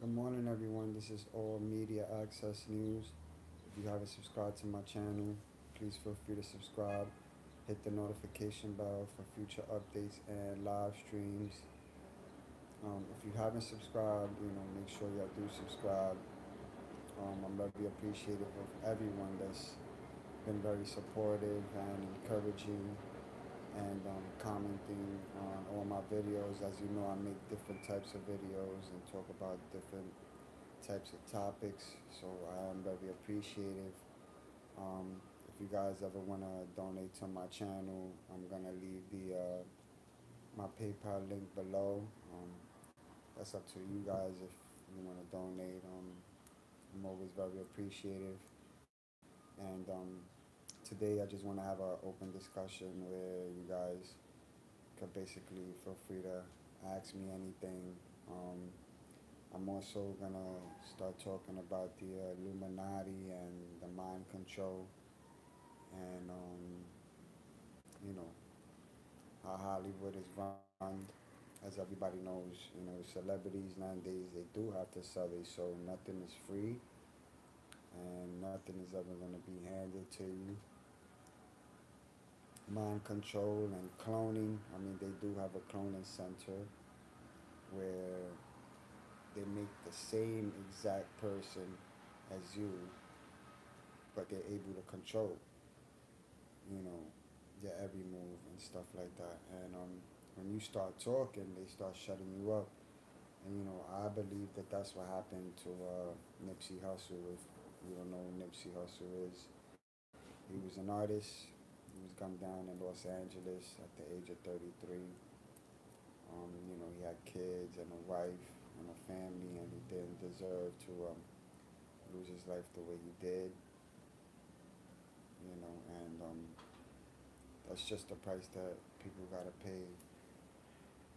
Good morning, everyone. This is All Media Access News. If you haven't subscribed to my channel, please feel free to subscribe. Hit the notification bell for future updates and live streams. If you haven't subscribed, make sure y'all do subscribe. I'm very appreciative of everyone that's been very supportive and encouraging and commenting on all my videos. As you know, I make different types of videos and talk about different types of topics. So I am very appreciative. If you guys ever want to donate to my channel, I'm gonna leave the my PayPal link below. That's up to you guys if you want to donate. I'm always very appreciative. And today I just want to have an open discussion where you guys could basically feel free to ask me anything. Um, I'm also gonna start talking about the Illuminati and the mind control, and you know how Hollywood is run. As everybody knows, celebrities nowadays they do have to sell their soul. Nothing is free, and nothing is ever gonna be handed to you. Mind control and cloning. I mean, they do have a cloning center where they make the same exact person as you, but they're able to control, you know, your every move and stuff like that. And when you start talking, they start shutting you up. And I believe that that's what happened to Nipsey Hussle. If you don't know who Nipsey Hussle is, he was an artist. He was gunned down in Los Angeles at the age of 33. He had kids and a wife and a family, and he didn't deserve to lose his life the way he did. And that's just the price that people gotta pay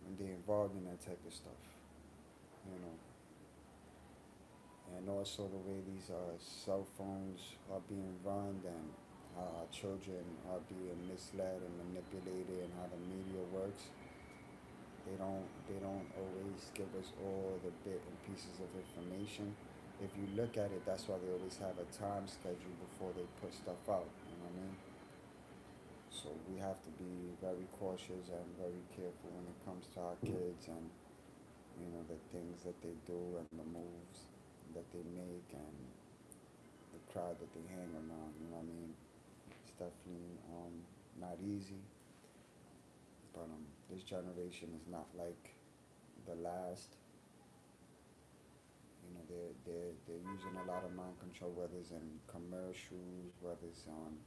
when they're involved in that type of stuff. You know, and also the way these cell phones are being run and how our children are being misled and manipulated and how the media works. They don't always give us all the bit and pieces of information. If you look at it, that's why they always have a time schedule before they put stuff out. You know what I mean? So we have to be very cautious and very careful when it comes to our kids and the things that they do and the moves that they make and the crowd that they hang around. You know what I mean? It's definitely not easy, but this generation is not like the last. They're using a lot of mind control, whether it's in commercials, whether it's on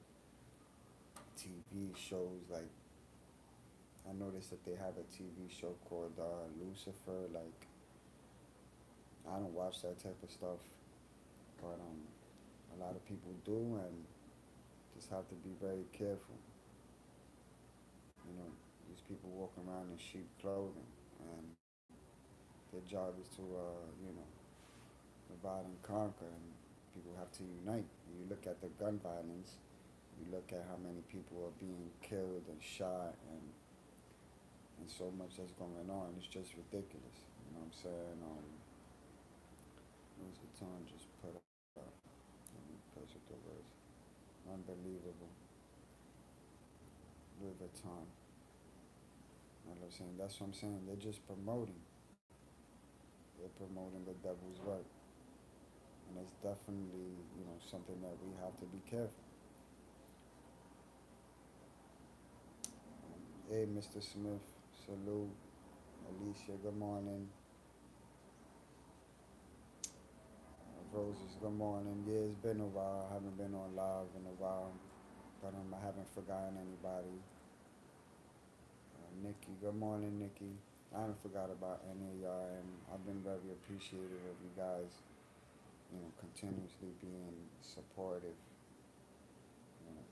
TV shows. Like I noticed that they have a TV show called Lucifer. Like I don't watch that type of stuff, but a lot of people do, and just have to be very careful. You know, these people walk around in sheep clothing, and their job is to, divide and conquer, and people have to unite. You look at the gun violence, you look at how many people are being killed and shot, and so much that's going on. It's just ridiculous. You know what I'm saying? Where's the time just put up? Let me press it the words. Unbelievable. Louis Vuitton. You know what I'm saying? That's what I'm saying. They're just promoting. They're promoting the devil's work. And it's definitely, something that we have to be careful. Hey, Mr. Smith, salute. Alicia, good morning. Roses, good morning. Yeah, it's been a while. I haven't been on live in a while, but I haven't forgotten anybody. Nikki, good morning, Nikki. I haven't forgot about any of y'all, and I've been very appreciative of you guys, continuously being supportive. You know,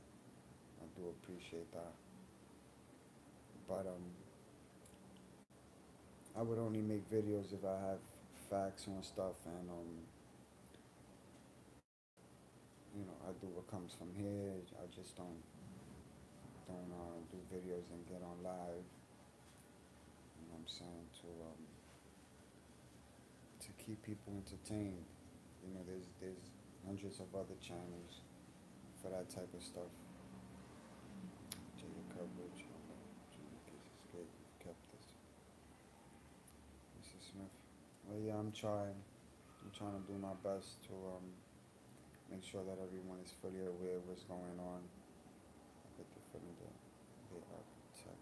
I do appreciate that. But I would only make videos if I have facts on stuff, and I do what comes from here. I just don't do videos and get on live. You know what I'm saying to keep people entertained. You know, there's hundreds of other channels for that type of stuff. Jada coverage. Jada Kiss Escape. Kept this. Mrs. Smith. Well, yeah, I'm trying. I'm trying to do my best to make sure that everyone is fully aware of what's going on. I get the feeling that they are protected.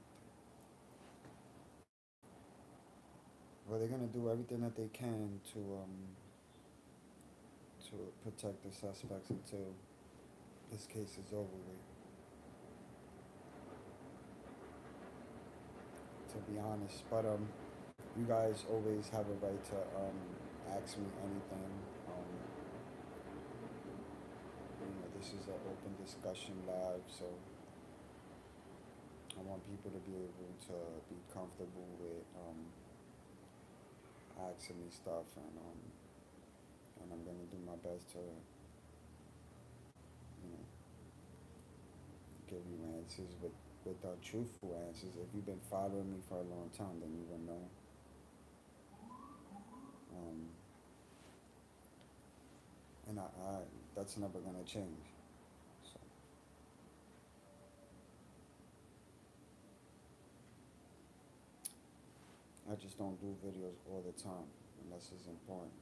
Well, they're gonna do everything that they can to protect the suspects until this case is over with. To be honest, but you guys always have a right to ask me anything. Um, this is an open discussion live, so I want people to be able to be comfortable with asking me stuff, and I'm gonna do my best to give you answers with truthful answers. If you've been following me for a long time, then you will know. Um, and that's never gonna change. So I just don't do videos all the time unless it's important,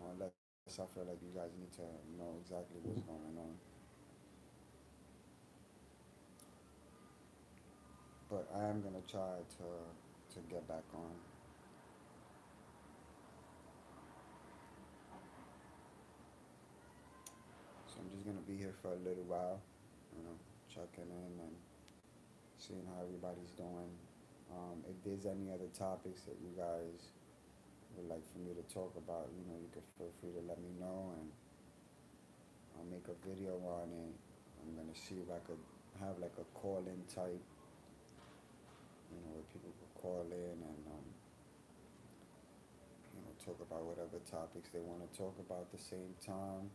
or unless I feel like you guys need to know exactly what's going on. But I am gonna try to get back on. So I'm just gonna be here for a little while, checking in and seeing how everybody's doing. If there's any other topics that you guys would like for me to talk about, you can feel free to let me know, and I'll make a video on it. I'm gonna see if I could have like a call-in type, where people could call in and talk about whatever topics they want to talk about at the same time.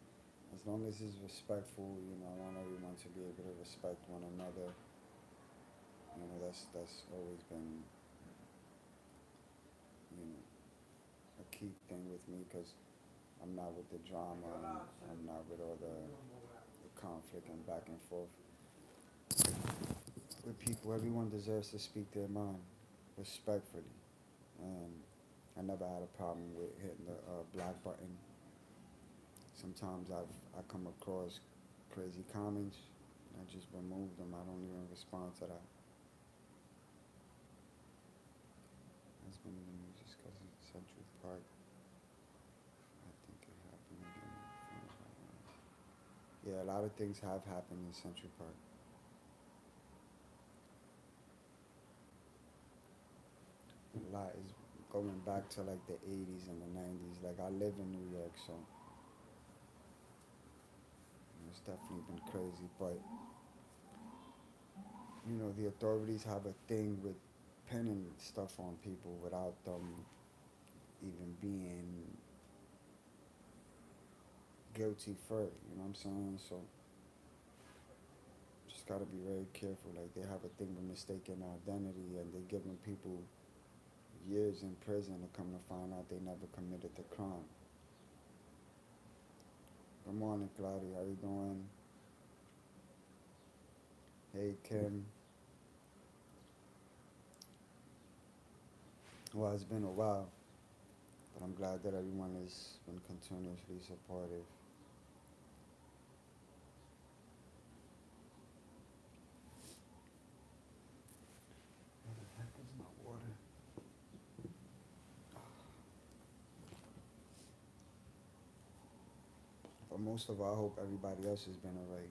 As long as it's respectful, I want everyone to be able to respect one another. That's always been, a key thing with me, because I'm not with the drama. I'm not with all the conflict and back and forth with people. Everyone deserves to speak their mind respectfully, and I never had a problem with hitting the black button. Sometimes I come across crazy comments, and I just remove them. I don't even respond to that. That's been in the news just because it's Central Park. I think it happened again. Yeah, a lot of things have happened in Central Park. A lot is going back to like the 80s and the 90s. Like, I live in New York, so it's definitely been crazy. But the authorities have a thing with pinning stuff on people without them even being guilty for it. You know what I'm saying? So just gotta be very careful. Like, they have a thing with mistaken identity, and they're giving people years in prison to come to find out they never committed the crime. Good morning, Claudia. How you doing? Hey, Kim. Well, it's been a while, but I'm glad that everyone has been continuously supportive. Where the heck is my water? But most of all, I hope everybody else has been alright.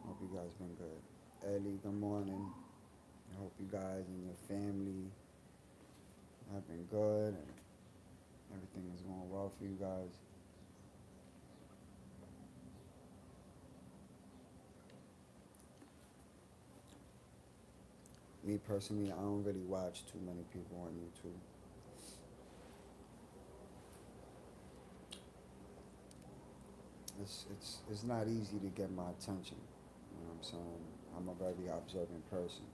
Hope you guys been good. Ellie, good morning. I hope you guys and your family have been good and everything is going well for you guys. Me personally, I don't really watch too many people on YouTube. It's not easy to get my attention. You know what I'm saying? I'm a very observant person.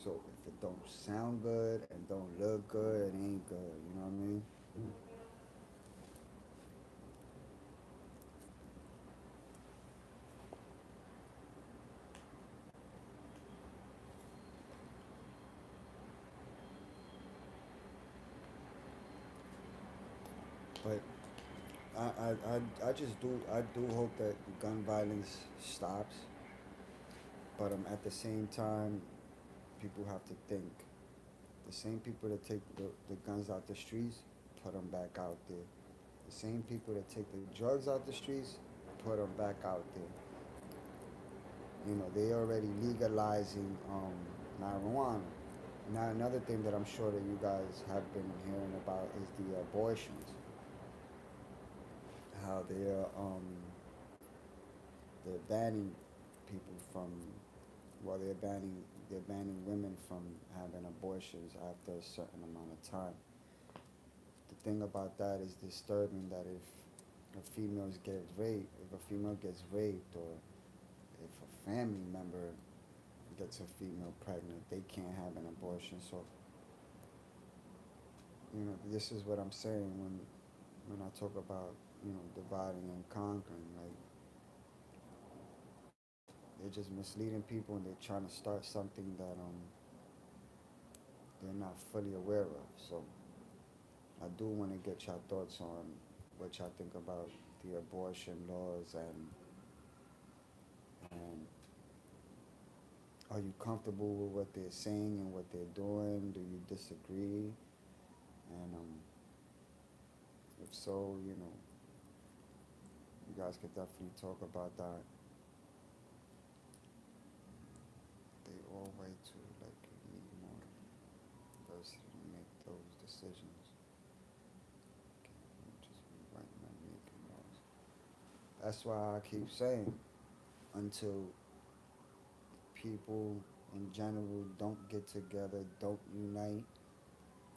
So if it don't sound good and don't look good, it ain't good. You know what I mean? But I just I do hope that gun violence stops. But at the same time, people have to think. The same people that take the guns out the streets, put them back out there. The same people that take the drugs out the streets, put them back out there. You know, they already legalizing marijuana. Now, another thing that I'm sure that you guys have been hearing about is the abortions. How they're banning people from, well, they're banning women from having abortions after a certain amount of time. The thing about that is disturbing that if a female gets raped, or if a family member gets a female pregnant, they can't have an abortion. So, you know, this is what I'm saying when I talk about, you know, dividing and conquering. Like, they're just misleading people, and they're trying to start something that they're not fully aware of. So I do want to get your thoughts on what y'all think about the abortion laws, and are you comfortable with what they're saying and what they're doing? Do you disagree? And if so, you know, you guys could definitely talk about that. They all right to like need more diversity to make those decisions. Can't just be white men making laws. That's why I keep saying, until people in general don't get together, don't unite,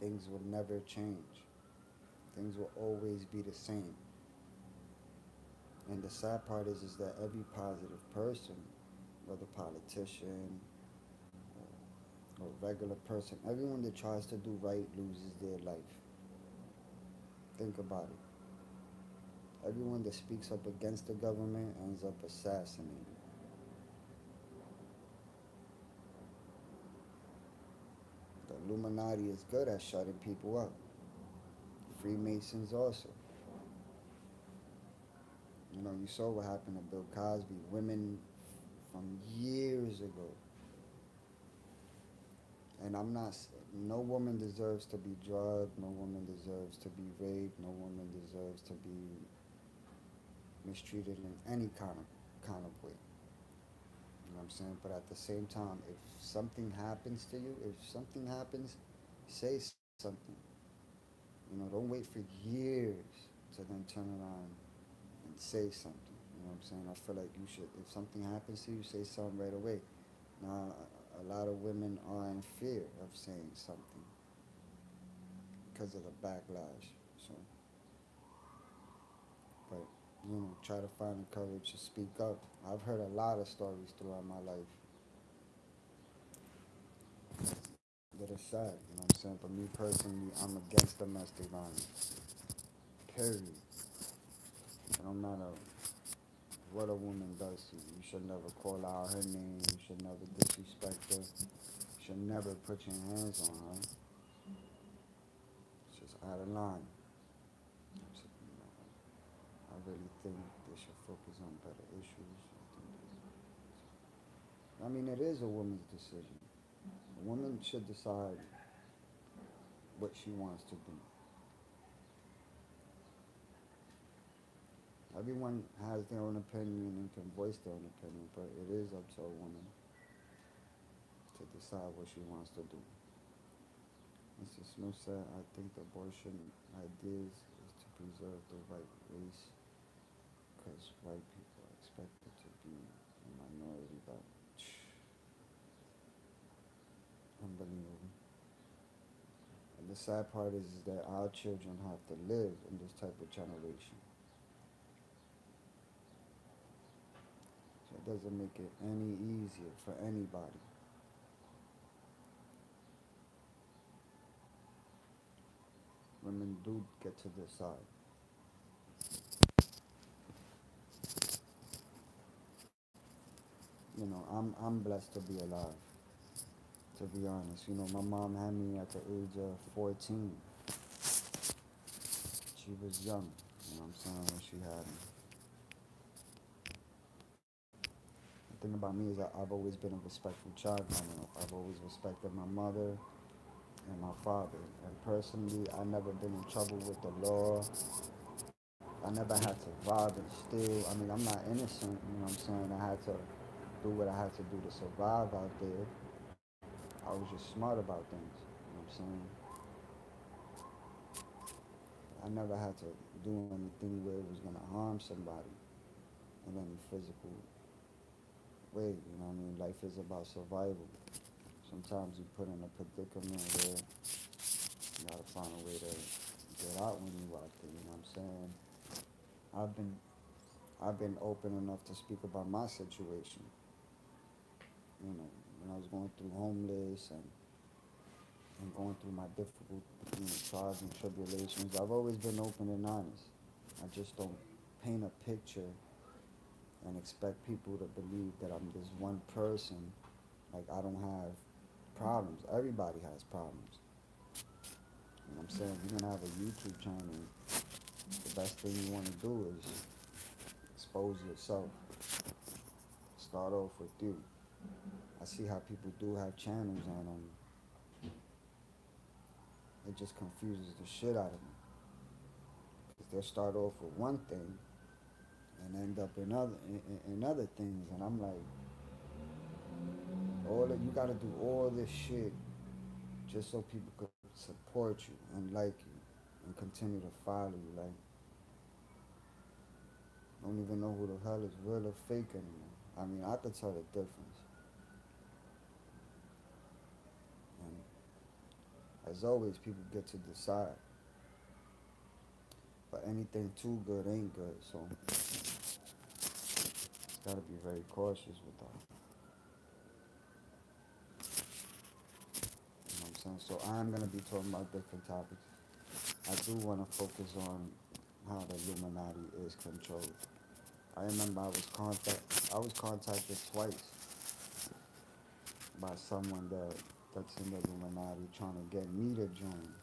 things will never change. Things will always be the same. And the sad part is that every positive person, whether politician or regular person, everyone that tries to do right loses their life. Think about it. Everyone that speaks up against the government ends up assassinated. The Illuminati is good at shutting people up. Freemasons also. You know, you saw what happened to Bill Cosby. Women from years ago. And no woman deserves to be drugged. No woman deserves to be raped. No woman deserves to be mistreated in any kind of way. You know what I'm saying? But at the same time, if something happens to you, if something happens, say something. You know, don't wait for years to then turn around and say something. You know what I'm saying? I feel like you should, if something happens to you, say something right away. Now, a lot of women are in fear of saying something because of the backlash. So, but you know, try to find the courage to speak up. I've heard a lot of stories throughout my life that are sad. You know what I'm saying? But me personally, I'm against domestic violence. Period. It don't matter what a woman does to you. You should never call out her name. You should never disrespect her. You should never put your hands on her. It's just out of line. I really think they should focus on better issues. I mean, it is a woman's decision. A woman should decide what she wants to do. Everyone has their own opinion and can voice their own opinion, but it is up to a woman to decide what she wants to do. Mr. Smith said, I think the abortion ideas is to preserve the white race because white people are expected to be a minority, but unbelievable. And the sad part is that our children have to live in this type of generation. So it doesn't make it any easier for anybody. women do get to decide. I'm blessed to be alive. To be honest, my mom had me at the age of 14. She was young. You know what I'm saying, when she had me. The thing about me is that I've always been a respectful child. I've always respected my mother and my father. And personally, I never been in trouble with the law. I never had to rob and steal. I mean, I'm not innocent. You know what I'm saying? I had to do what I had to do to survive out there. I was just smart about things. You know what I'm saying? I never had to do anything where it was gonna harm somebody in any physical way. You know what I mean? Life is about survival. Sometimes you put in a predicament where you gotta find a way to get out when you out there. You know what I'm saying? I've been I've been open enough to speak about my situation. You know, when I was going through homeless and going through my difficult trials and tribulations, I've always been open and honest. I just don't paint a picture and expect people to believe that I'm this one person. Like I don't have problems. Everybody has problems. You know what I'm saying? If you're gonna have a YouTube channel, the best thing you wanna do is expose yourself. Start off with you. I see how people do have channels and it just confuses the shit out of me. Cause they'll start off with one thing and end up in other things, and I'm like, all that you gotta do all this shit just so people could support you and like you and continue to follow you. Like, don't even know who the hell is real or fake anymore. I mean, I could tell the difference. And as always, people get to decide. But anything too good ain't good, so it's gotta be very cautious with that. You know what I'm saying? So I'm gonna be talking about different topics. I do want to focus on how the Illuminati is controlled. I remember I was contacted twice by someone that's in the Illuminati trying to get me to join,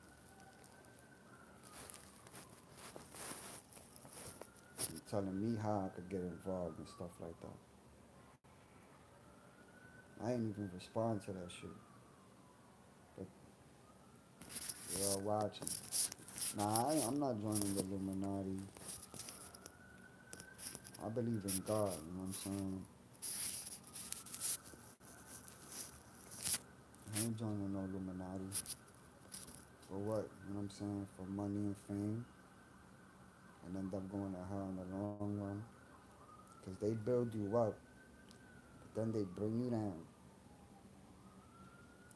and telling me how I could get involved and stuff like that. I ain't even respond to that shit, but they're all watching. Nah, I'm not joining the Illuminati. I believe in God, you know what I'm saying? I ain't joining no Illuminati. For what? You know what I'm saying? For money and fame, and end up going to hell in the long run. Because they build you up, but then they bring you down.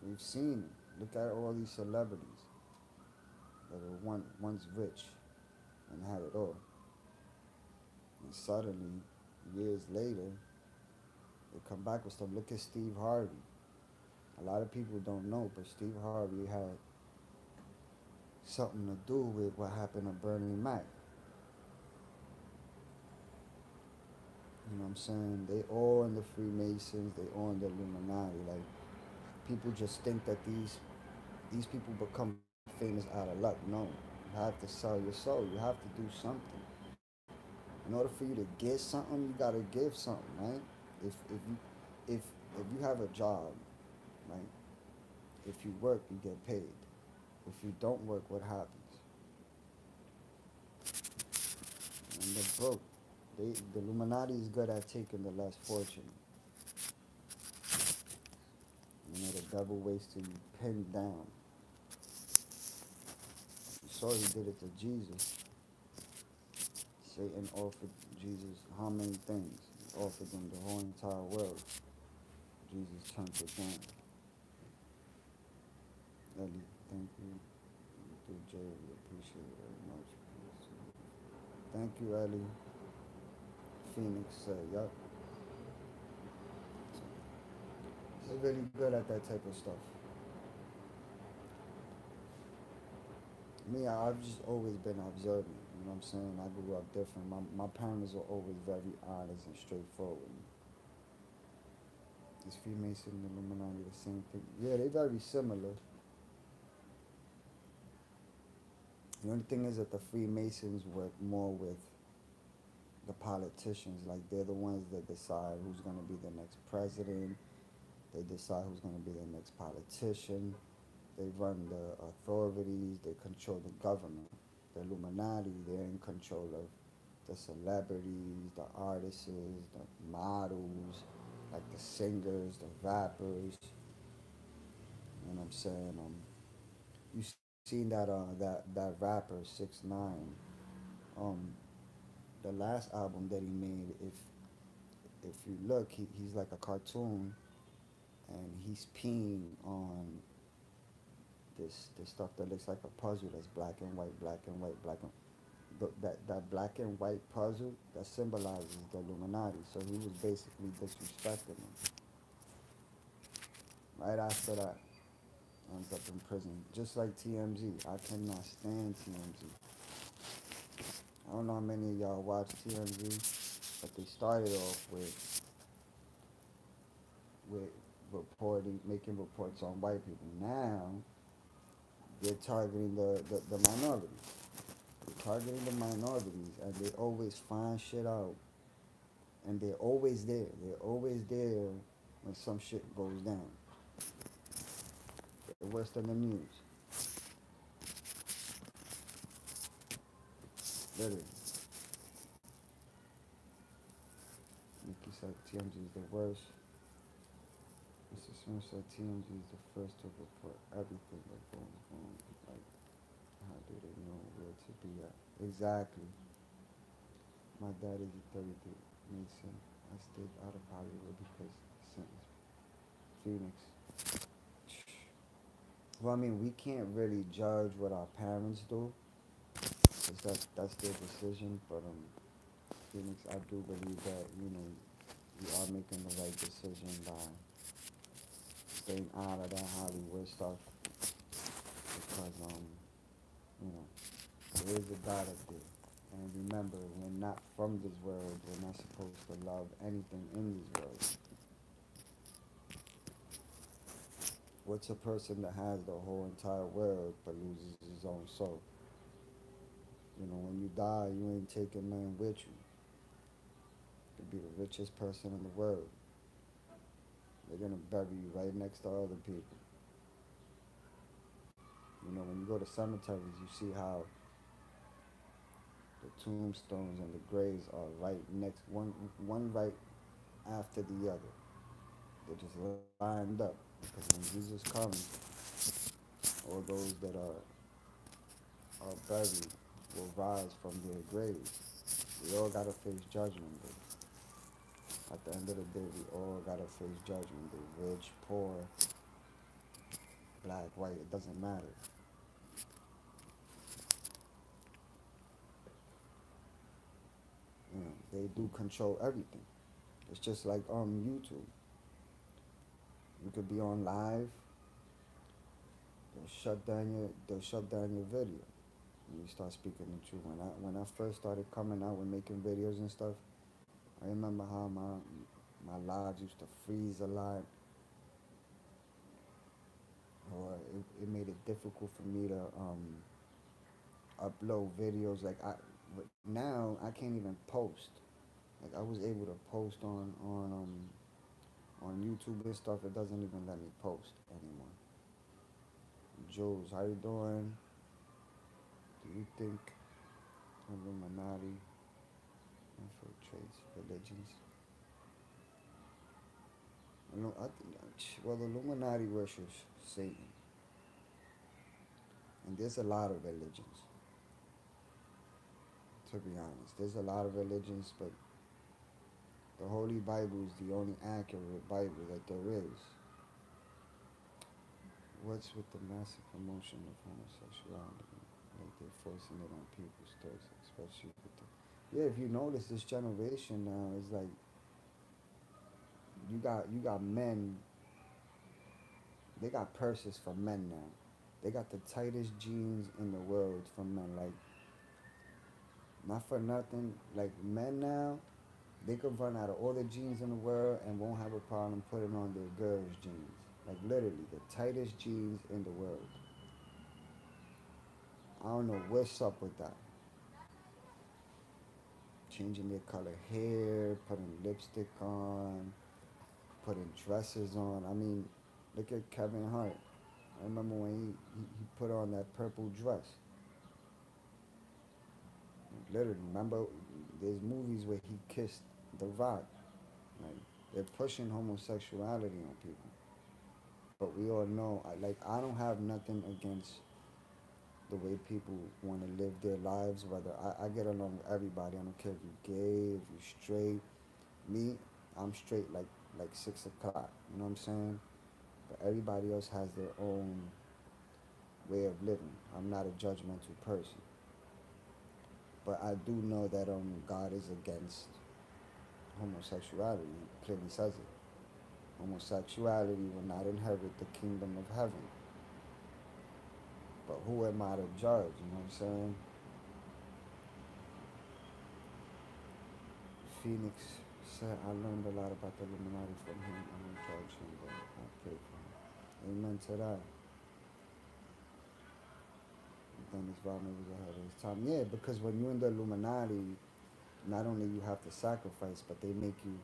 We've seen it. Look at all these celebrities that were once rich and had it all. And suddenly, years later, they come back with stuff. Look at Steve Harvey. A lot of people don't know, but Steve Harvey had something to do with what happened to Bernie Mac. You know what I'm saying? They all in the Freemasons, they all in the Illuminati. Like, people just think that these people become famous out of luck. No. You have to sell your soul. You have to do something. In order for you to get something, you gotta give something, right? If you have a job, right? If you work, you get paid. If you don't work, what happens? And they're broke. The Illuminati is good at taking the less fortunate. The devil waits till you pinned down. You saw he did it to Jesus. Satan offered Jesus how many things? He offered him the whole entire world. Jesus turned it down. Ellie, thank you. Through Jay, we appreciate it very much. Thank you, Ellie. Phoenix said, yup. They're really good at that type of stuff. Me, I've just always been observant. You know what I'm saying? I grew up different. My parents were always very honest and straightforward. Is Freemason and Illuminati the same thing? Yeah, they very similar. The only thing is that the Freemasons work more with the politicians. Like they're the ones that decide who's going to be the next president. They decide who's going to be the next politician. They run the authorities. They control the government. The Illuminati, they're in control of the celebrities, the artists, the models, like the singers, the rappers. You know what I'm saying? You seen that rapper 6ix9ine? Um, the last album that he made, if you look, he's like a cartoon, and he's peeing on this stuff that looks like a puzzle that's black and white, black and white, black and that black and white puzzle that symbolizes the Illuminati. So he was basically disrespecting them. Right after that, ends up in prison, just like TMZ. I cannot stand TMZ. I don't know how many of y'all watch TMZ, but they started off with reporting, making reports on white people. Now they're targeting the minorities. They're targeting the minorities, and they always find shit out. And they're always there. They're always there when some shit goes down. They're worse than the news. Literally. Nikki said TMZ is the worst. Mr. Smith said TMZ is the first to report everything that goes on. Like, how do they know where to be at? Exactly. My dad is a 33 Mason. I stayed out of Hollywood because sentence Phoenix. Well, I mean, we can't really judge what our parents do, cause that's their decision. But Phoenix, I do believe that you are making the right decision by staying out of that Hollywood stuff, because you know there is a God up there. And remember, we're not from this world. We're not supposed to love anything in this world. What's a person that has the whole entire world but loses his own soul? When you die, you ain't taking nothing with you. You could be the richest person in the world. They're gonna bury you right next to other people. When you go to cemeteries, you see how the tombstones and the graves are right next, one right after the other. They're just lined up, because when Jesus comes, all those that are buried will rise from their graves. We all gotta face judgment day. At the end of the day, we all gotta face judgment day. Rich, poor, black, white, it doesn't matter. They do control everything. It's just like YouTube. You could be on live, they'll shut down your video. And you start speaking the truth. When I first started coming out and making videos and stuff, I remember how my lives used to freeze a lot, or it made it difficult for me to upload videos. Like now I can't even post. Like I was able to post on YouTube and stuff. It doesn't even let me post anymore. Jules, how you doing? Do you think Illuminati infiltrates religions? No, well, the Illuminati worships Satan, and there's a lot of religions. To be honest, there's a lot of religions, but the Holy Bible is the only accurate Bible that there is. What's with the massive promotion of homosexuality? Like they're forcing it on people still, especially with the. Yeah, if you notice, this generation now is like you got men. They got purses for men now. They got the tightest jeans in the world for men. Like, not for nothing. Like, men now, they could run out of all the jeans in the world and won't have a problem putting on their girls' jeans. Like, literally, the tightest jeans in the world. I don't know what's up with that. Changing their color hair, putting lipstick on, putting dresses on. I mean, look at Kevin Hart. I remember when he put on that purple dress. Literally, remember, there's movies where he kissed The Rock. Like, they're pushing homosexuality on people. But we all know, I don't have nothing against the way people want to live their lives. Whether I get along with everybody. I don't care if you're gay, if you're straight. Me, I'm straight like 6 o'clock. You know what I'm saying? But everybody else has their own way of living. I'm not a judgmental person. But I do know that God is against homosexuality. He clearly says it. Homosexuality will not inherit the kingdom of heaven. But who am I to judge? You know what I'm saying? Phoenix said, I learned a lot about the Illuminati from him. I don't judge him, but I pray for him. Amen to that. Dennis Rodman was ahead of his time. Yeah, because when you're in the Illuminati, not only you have to sacrifice, but they make you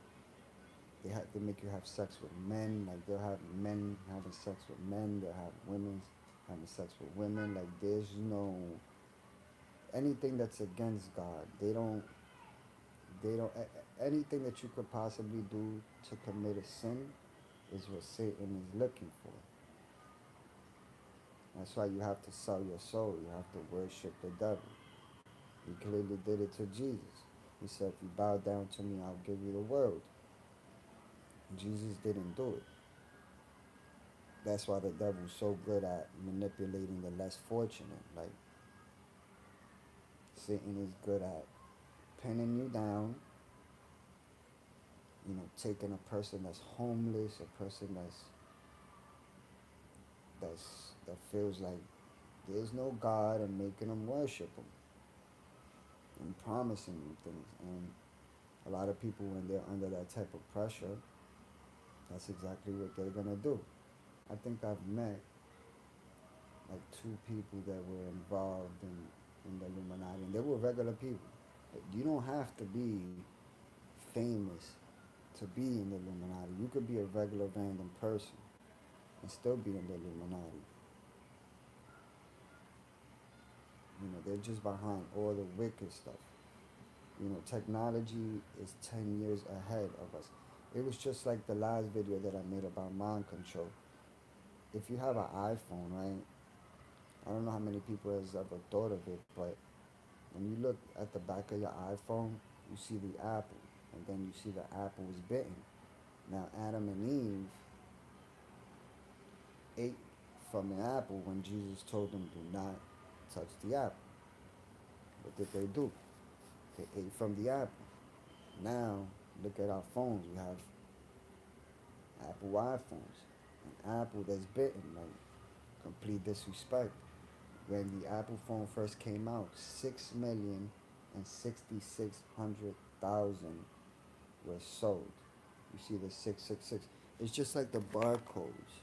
have sex with men. Like, they'll have men having sex with men. They'll have women having sex with women. Like, there's no anything that's against God. They don't anything that you could possibly do to commit a sin is what Satan is looking for. That's why you have to sell your soul. You have to worship the devil. He clearly did it to Jesus. He said, if you bow down to me, I'll give you the world. Jesus didn't do it. That's why the devil's so good at manipulating the less fortunate. Like, Satan is good at pinning you down, taking a person that's homeless, a person that feels like there's no God, and making them worship him and promising them things. And a lot of people, when they're under that type of pressure, that's exactly what they're gonna do. I think I've met like two people that were involved in the Illuminati, and they were regular people. You don't have to be famous to be in the Illuminati. You could be a regular random person and still be in the Illuminati. They're just behind all the wicked stuff. Technology is 10 years ahead of us. It was just like the last video that I made about mind control. If you have an iPhone, right? I don't know how many people has ever thought of it, but when you look at the back of your iPhone, you see the apple, and then you see the apple was bitten. Now, Adam and Eve ate from the apple when Jesus told them, do not touch the apple. What did they do? They ate from the apple. Now, look at our phones. We have Apple iPhones. An apple that's bitten, like complete disrespect. When the Apple phone first came out, 6,066,000 were sold. You see the 666. It's just like the barcodes.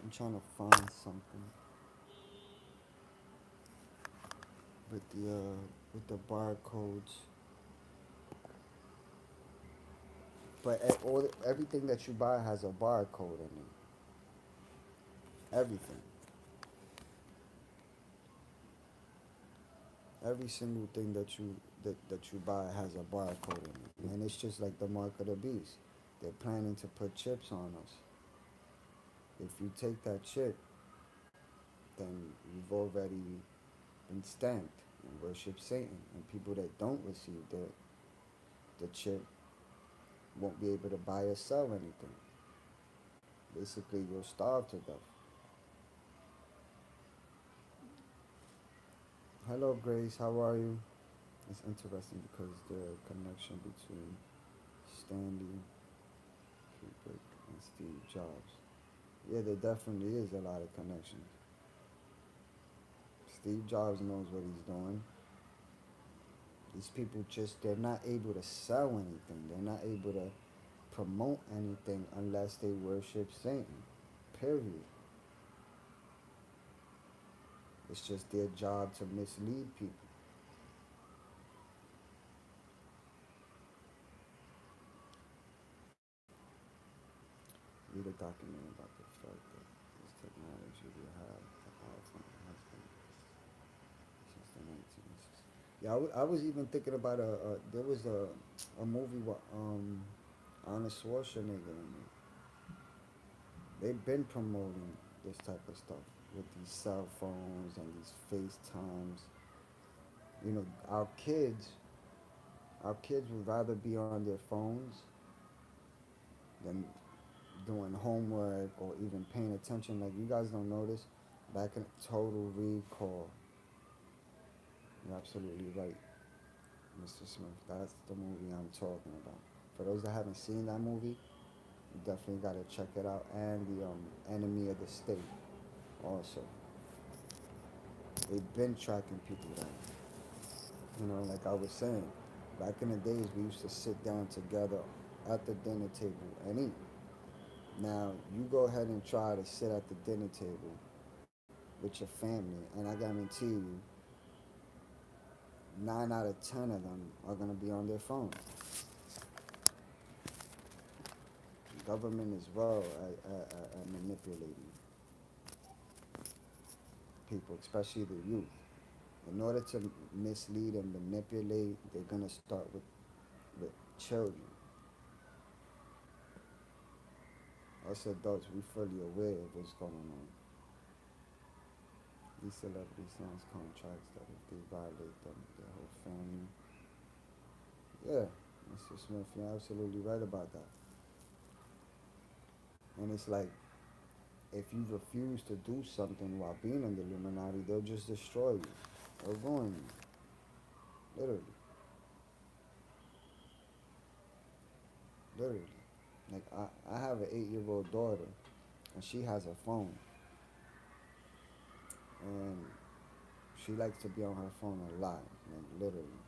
I'm trying to find something with the barcodes. But everything that you buy has a barcode in it. Everything. Every single thing that you buy has a barcode in it, and it's just like the mark of the beast. They're planning to put chips on us. If you take that chip, then you've already been stamped and worship Satan. And people that don't receive the chip won't be able to buy or sell anything. Basically, you'll starve to death. Hello, Grace. How are you? It's interesting because the connection between Stanley Kubrick and Steve Jobs. Yeah, there definitely is a lot of connections. Steve Jobs knows what he's doing. These people just, they're not able to sell anything. They're not able to promote anything unless they worship Satan. Period. It's just their job to mislead people. Read a documentary about the fact that this technology we have, the iPhone has been since the 1960s. Yeah, I was even thinking about there was a movie with Arnold Schwarzenegger in it. They've been promoting this type of stuff with these cell phones and these FaceTimes. You know, our kids would rather be on their phones than doing homework or even paying attention. Like you guys don't notice, back in Total Recall, you're absolutely right, Mr. Smith. That's the movie I'm talking about. For those that haven't seen that movie, you definitely got to check it out. And the Enemy of the State also. They've been tracking people down. You know, like I was saying, back in the days we used to sit down together at the dinner table and eat. Now you go ahead and try to sit at the dinner table with your family, and I guarantee you, 9 out of 10 of them are gonna be on their phone. The government as well at manipulating people, especially the youth. In order to mislead and manipulate, they're gonna start with children. Us adults, we fully aware of what's going on. These celebrities sign contracts that if they violate them, their whole family. Yeah, Mr. Smith, you're absolutely right about that. And it's like, if you refuse to do something while being in the Illuminati, they'll just destroy you. They'll ruin you. Literally. Literally. Like, I have an 8-year-old daughter, and she has a phone. And she likes to be on her phone a lot, like, literally.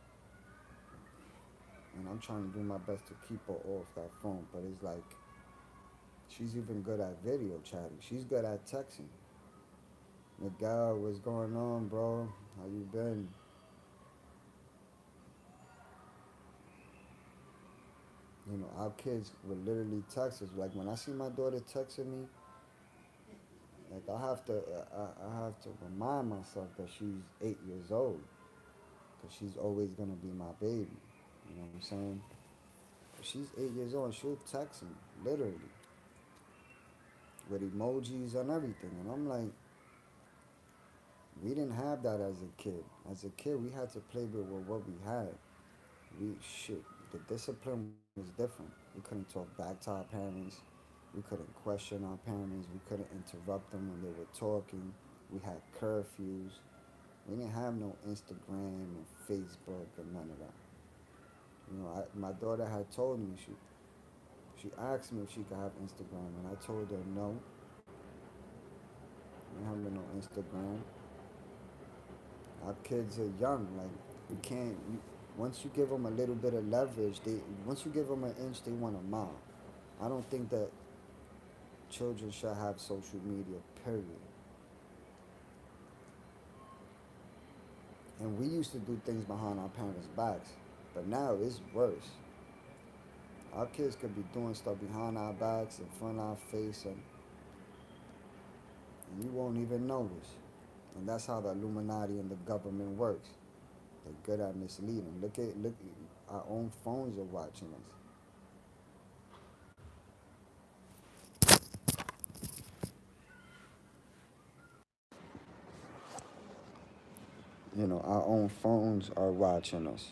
And I'm trying to do my best to keep her off that phone, but it's like, she's even good at video chatting. She's good at texting. Miguel, what's going on, bro? How you been? You know, our kids would literally text us. Like when I see my daughter texting me, like I have to remind myself that she's 8 years old, because she's always gonna be my baby. You know what I'm saying? But she's 8 years old and she'll text me literally with emojis and everything, and I'm like, we didn't have that as a kid. As a kid, we had to play with what we had. We shit. The discipline was different. We couldn't talk back to our parents. We couldn't question our parents. We couldn't interrupt them when they were talking. We had curfews. We didn't have no Instagram and Facebook and none of that. You know, my daughter had told me she asked me if she could have Instagram, and I told her no. We don't have no Instagram. Our kids are young. Like we can't. Once you give them a little bit of leverage, they once you give them an inch, they want a mile. I don't think that children should have social media. Period. And we used to do things behind our parents' backs, but now it's worse. Our kids could be doing stuff behind our backs, in front of our face, and you won't even notice. And that's how the Illuminati and the government works. They're good at misleading. Look, our own phones are watching us. You know, our own phones are watching us.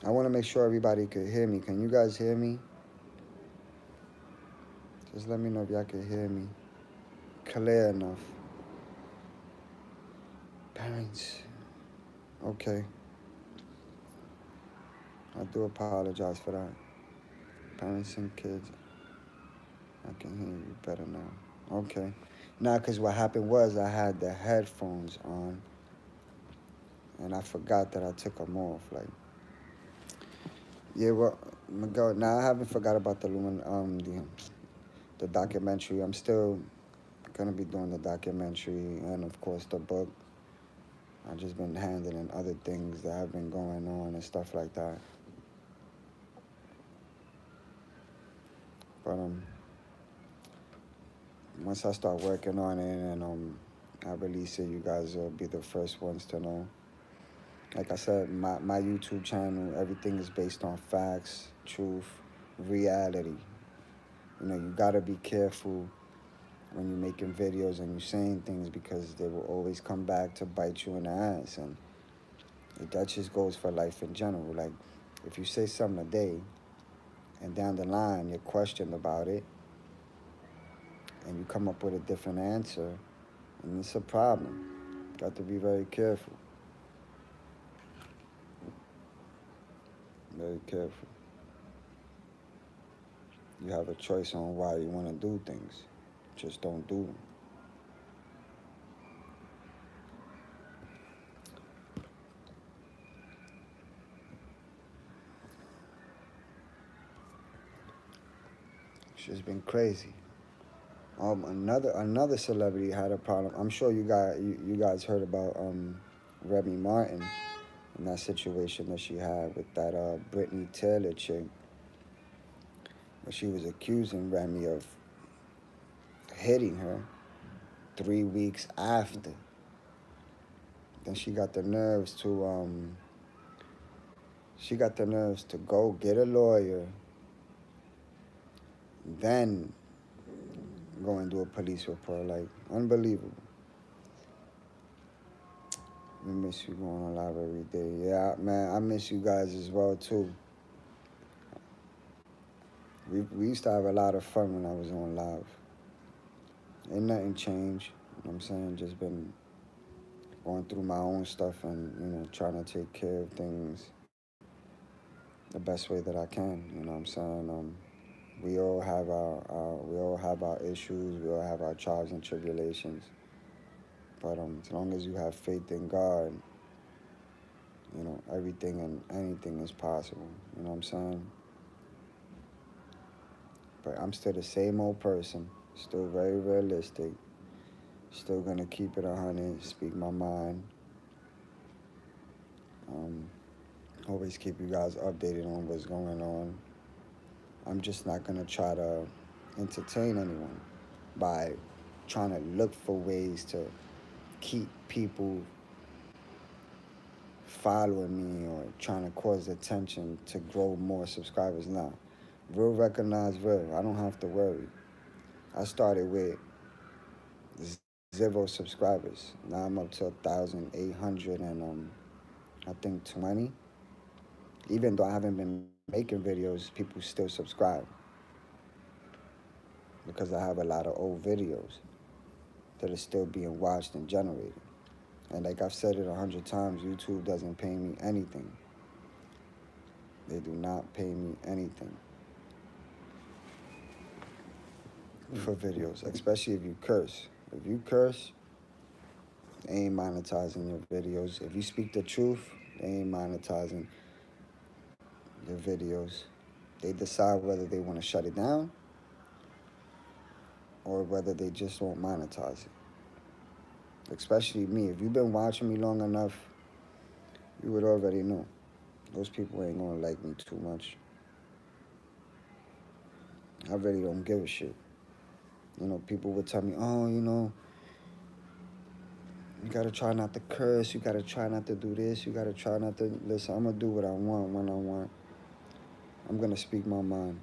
I want to make sure everybody could hear me. Can you guys hear me? Just let me know if y'all can hear me clear enough. Parents. Okay. I do apologize for that. Parents and kids. I can hear you better now. Okay. Now, because what happened was I had the headphones on, and I forgot that I took them off. Like, yeah, well, Miguel. Now I haven't forgot about the documentary. I'm still gonna be doing the documentary, and of course the book. I've just been handling other things that have been going on and stuff like that. But once I start working on it and I release it, you guys will be the first ones to know. Like I said, my YouTube channel, everything is based on facts, truth, reality. You know, you gotta be careful when you're making videos and you're saying things because they will always come back to bite you in the ass. And that just goes for life in general. Like, if you say something a day and down the line you're questioned about it and you come up with a different answer, and it's a problem. Got to be very careful. Very careful. You have a choice on why you want to do things. Just don't do them. It's just been crazy. Another celebrity had a problem. I'm sure you guys heard about Remy Martin and that situation that she had with that Brittany Taylor chick. Where she was accusing Remy of hitting her 3 weeks after. Then she got the nerves to go get a lawyer, then go and do a police report. Like, unbelievable. We miss you going on live every day. Yeah, man, I miss you guys as well too. We used to have a lot of fun when I was on live. Ain't nothing changed. You know what I'm saying? Just been going through my own stuff and, trying to take care of things the best way that I can. You know what I'm saying? We all have our issues. We all have our trials and tribulations. But as long as you have faith in God, everything and anything is possible. You know what I'm saying? But I'm still the same old person, still very realistic, still gonna keep it 100, speak my mind. Um, Always keep you guys updated on what's going on. I'm just not gonna try to entertain anyone by trying to look for ways to keep people following me or trying to cause attention to grow more subscribers. Now, real recognize real. I don't have to worry. I started with 0 subscribers. Now I'm up to 1,800 and I think 20. Even though I haven't been making videos, people still subscribe because I have a lot of old videos that are still being watched and generated. And like I've said it 100 times, YouTube doesn't pay me anything. They do not pay me anything for videos, especially if you curse. If you curse, they ain't monetizing your videos. If you speak the truth, they ain't monetizing your videos. They decide whether they want to shut it down or whether they just won't monetize it. Especially me. If you've been watching me long enough, you would already know. Those people ain't gonna like me too much. I really don't give a shit. People would tell me, oh, you gotta try not to curse, you gotta try not to do this, you gotta try not to listen. I'm gonna do what I want when I want. I'm gonna speak my mind.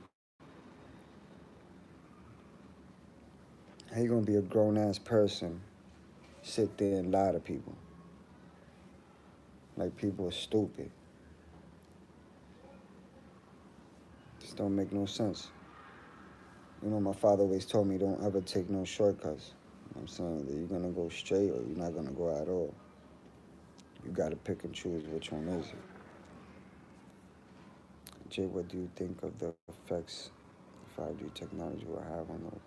How you gonna be a grown ass person, sit there and lie to people? Like people are stupid. This don't make no sense. My father always told me don't ever take no shortcuts. I'm saying that you're gonna go straight or you're not gonna go at all. You gotta pick and choose which one is it. Jay, what do you think of the effects 5G technology will have on the?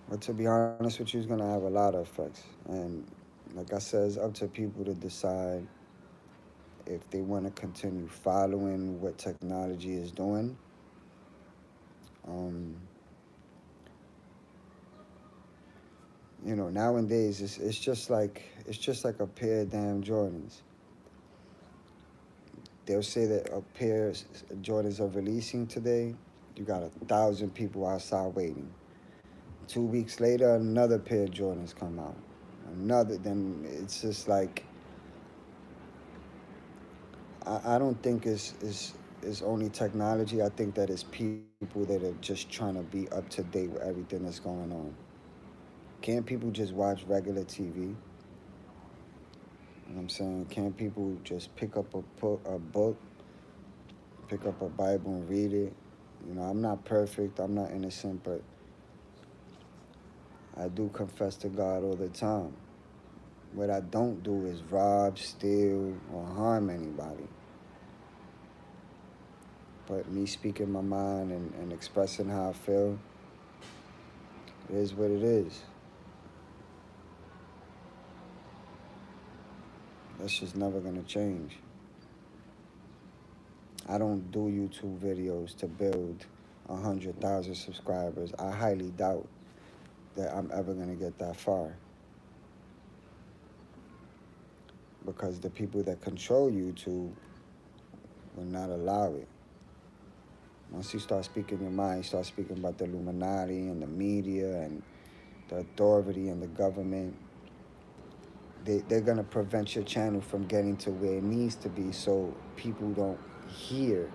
But to be honest with you, it's gonna have a lot of effects, and like I said, it's up to people to decide if they want to continue following what technology is doing. Um, Nowadays it's just like a pair of damn Jordans. They'll say that a pair of Jordans are releasing today. You got 1,000 people outside waiting. 2 weeks later, another pair of Jordans come out. Then it's just like I don't think it's only technology. I think that it's people that are just trying to be up to date with everything that's going on. Can't people just watch regular TV? You know what I'm saying? Can't people just pick up a book, pick up a Bible and read it? I'm not perfect, I'm not innocent, but I do confess to God all the time. What I don't do is rob, steal, or harm anybody. But me speaking my mind and expressing how I feel, it is what it is. That's just never gonna change. I don't do YouTube videos to build 100,000 subscribers. I highly doubt that I'm ever gonna get that far because the people that control YouTube will not allow it. Once you start speaking your mind, you start speaking about the Illuminati and the media and the authority and the government. They're going to prevent your channel from getting to where it needs to be so people don't hear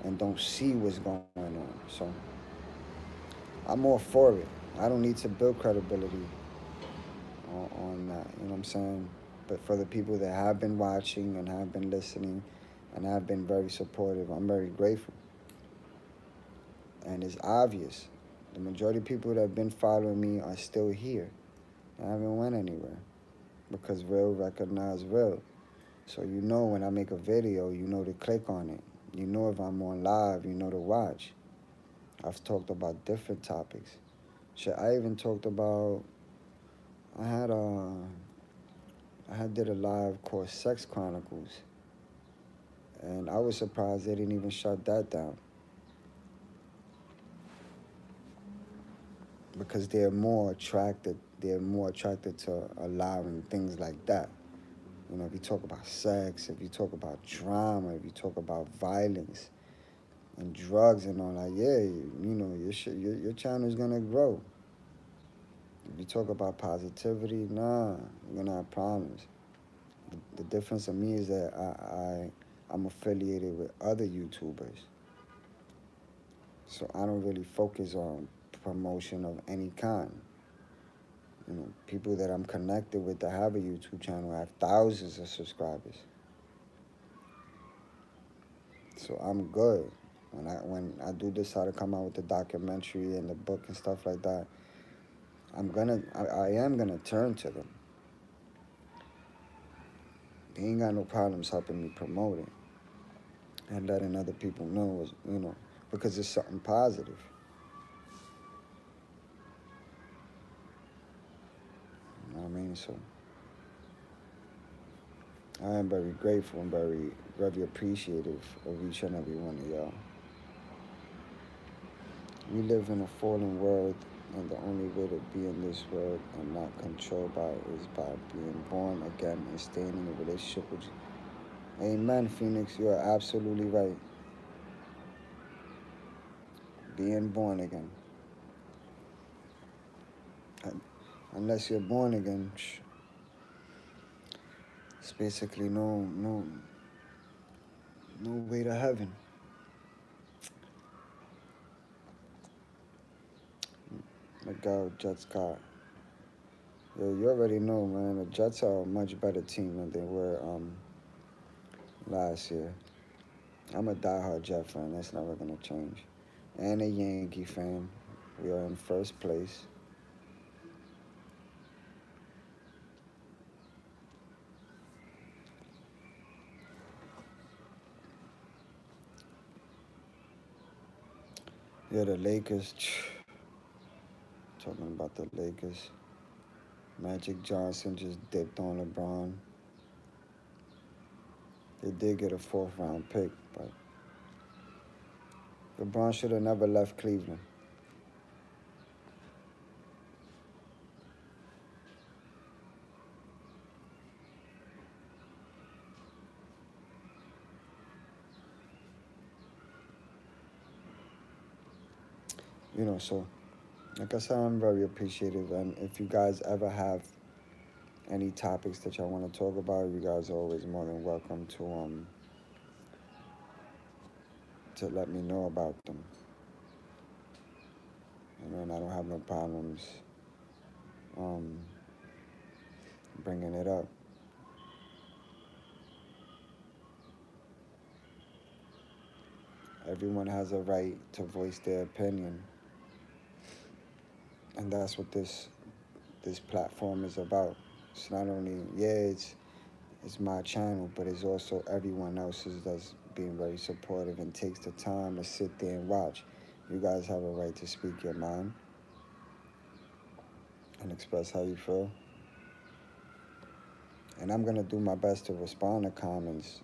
and don't see what's going on. So I'm all for it. I don't need to build credibility on that. You know what I'm saying? But for the people that have been watching and have been listening and have been very supportive, I'm very grateful. And it's obvious. The majority of people that have been following me are still here. I haven't went anywhere because real recognize real. So when I make a video, to click on it. If I'm on live, to watch. I've talked about different topics. Shit, I even talked about. I had did a live called Sex Chronicles, and I was surprised they didn't even shut that down because they're more attracted. They're more attracted to allowing things like that. If you talk about sex, if you talk about drama, if you talk about violence and drugs and all that, yeah, your channel is gonna grow. If you talk about positivity, nah, you're gonna have problems. The difference in me is that I'm affiliated with other YouTubers, so I don't really focus on promotion of any kind. People that I'm connected with that have a YouTube channel have thousands of subscribers. So I'm good. When I do decide to come out with the documentary and the book and stuff like that, I am gonna turn to them. They ain't got no problems helping me promote it and letting other people know, because it's something positive. You know what I mean? So I am very grateful and very appreciative of each and every one of y'all. We live in a fallen world, and the only way to be in this world and not controlled by it is by being born again and staying in a relationship with you. Amen, Phoenix. You are absolutely right. Being born again. Unless you're born again, it's basically no way to heaven. Miguel Jets got. Yo, you already know, man. The Jets are a much better team than they were last year. I'm a diehard Jet fan. That's never gonna change. And a Yankee fan. We are in first place. Yeah, the Lakers. Talking about the Lakers. Magic Johnson just dipped on LeBron. They did get a fourth round pick, but LeBron should have never left Cleveland. So like I said, I'm very appreciative. And if you guys ever have any topics that y'all want to talk about, you guys are always more than welcome to let me know about them. And I don't have no problems um, bringing it up. Everyone has a right to voice their opinion, and that's what this platform is about. It's not only it's my channel, but it's also everyone else's that's being very supportive and takes the time to sit there and watch. You guys have a right to speak your mind and express how you feel. And I'm gonna do my best to respond to comments